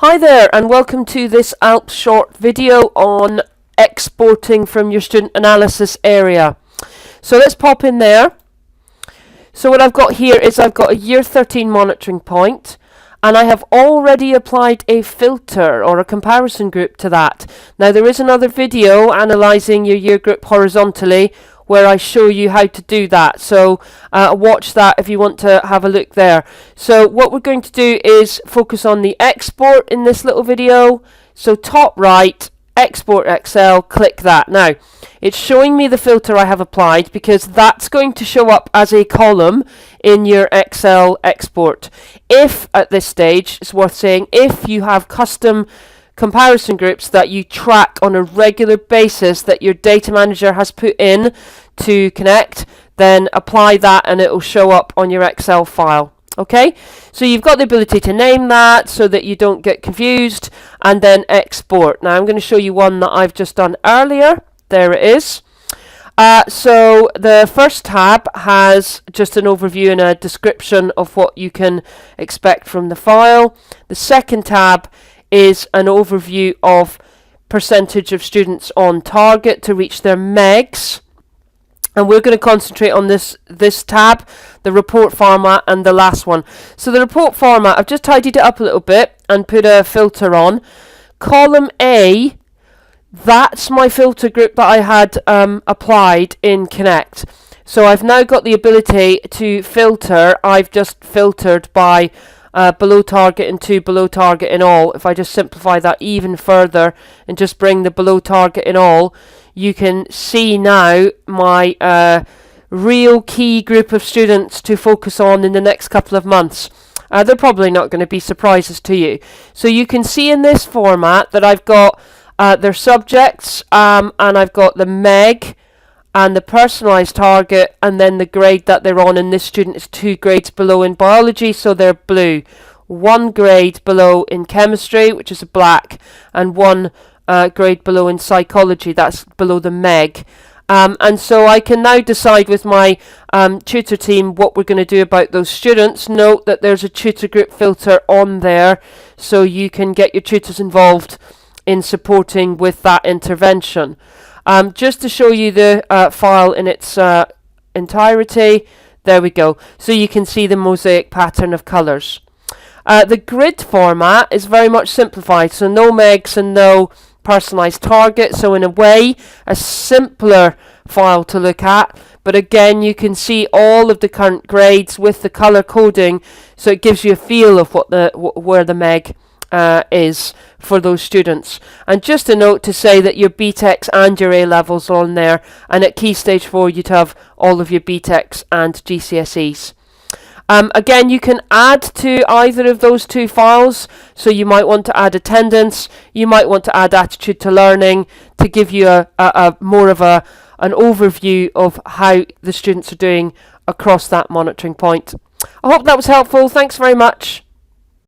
Hi there, and welcome to this ALP short video on exporting from your student analysis area. So let's pop in there. So what I've got here is I've got a year 13 monitoring point, and I have already applied a filter or a comparison group to that. Now there is another video analysing your year group horizontally where I show you how to do that, so watch that if you want to have a look there. So what we're going to do is focus on the export in this little video. So top right, export Excel, click that. Now it's showing me the filter I have applied because that's going to show up as a column in your Excel export. If at this stage, it's worth saying, if you have custom comparison groups that you track on a regular basis that your data manager has put in to connect, then apply that and it will show up on your Excel file. Okay, so you've got the ability to name that so that you don't get confused, and then export. Now I'm going to show you one that I've just done earlier. There it is. So the first tab has just an overview and a description of what you can expect from the file. The second tab is an overview of percentage of students on target to reach their MEGs. And we're going to concentrate on this tab, the report format, and the last one. So the report format, I've just tidied it up a little bit and put a filter on. Column A, that's my filter group that I had applied in Connect. So I've now got the ability to filter. I've just filtered by below target and to below target in all. If I just simplify that even further and just bring the below target in all, you can see now my real key group of students to focus on in the next couple of months. They're probably not going to be surprises to you. So you can see in this format that I've got their subjects, and I've got the MEG and the personalised target, and then the grade that they're on, and this student is 2 grades below in biology, so they're blue. 1 grade below in chemistry, which is a black, and 1 grade below in psychology, that's below the MEG. And so I can now decide with my tutor team what we're going to do about those students. Note that there's a tutor group filter on there, so you can get your tutors involved in supporting with that intervention. Just to show you the file in its entirety, there we go. So you can see the mosaic pattern of colours. The grid format is very much simplified, so no MEGs and no personalised target. So in a way, a simpler file to look at. But again, you can see all of the current grades with the colour coding, so it gives you a feel of what where the MEG is for those students. And just a note to say that your BTECs and your A levels are on there, and at Key Stage 4 you'd have all of your BTECs and GCSEs. Again, you can add to either of those two files, so you might want to add attendance, you might want to add attitude to learning to give you a more of an overview of how the students are doing across that monitoring point. I hope that was helpful. Thanks very much.